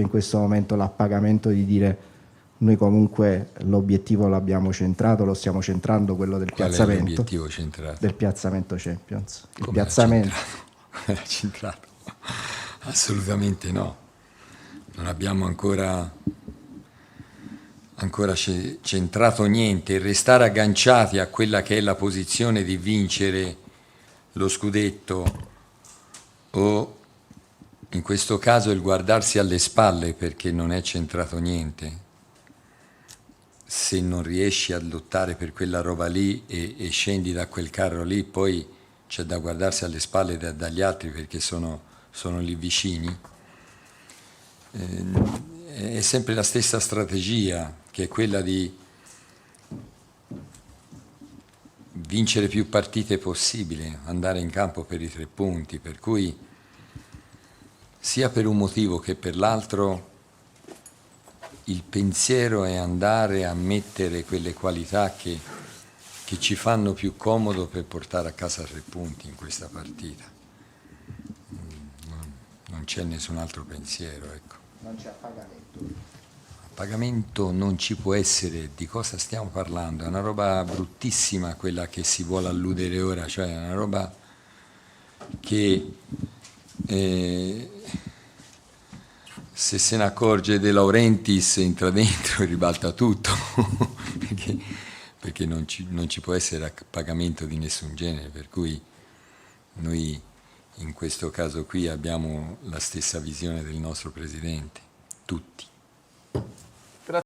in questo momento l'appagamento di dire noi comunque l'obiettivo l'abbiamo centrato, lo stiamo centrando, quello del piazzamento. Qual è l'obiettivo centrato? Del piazzamento Champions. Il Come piazzamento. Era centrato? Assolutamente no. Non abbiamo ancora centrato niente. Il restare agganciati a quella che è la posizione di vincere lo scudetto, o in questo caso il guardarsi alle spalle perché non è centrato niente, se non riesci a lottare per quella roba lì e scendi da quel carro lì, poi c'è da guardarsi alle spalle dagli altri perché sono lì vicini. È sempre la stessa strategia, che è quella di vincere più partite possibile, andare in campo per i 3 punti, per cui sia per un motivo che per l'altro il pensiero è andare a mettere quelle qualità che ci fanno più comodo per portare a casa 3 punti in questa partita. Non c'è nessun altro pensiero, ecco. Non c'è appagamento. Pagamento non ci può essere. Di cosa stiamo parlando? È una roba bruttissima quella che si vuole alludere ora, cioè è una roba che se ne accorge De Laurentiis entra dentro e ribalta tutto perché non ci può essere pagamento di nessun genere, per cui noi in questo caso qui abbiamo la stessa visione del nostro Presidente, tutti.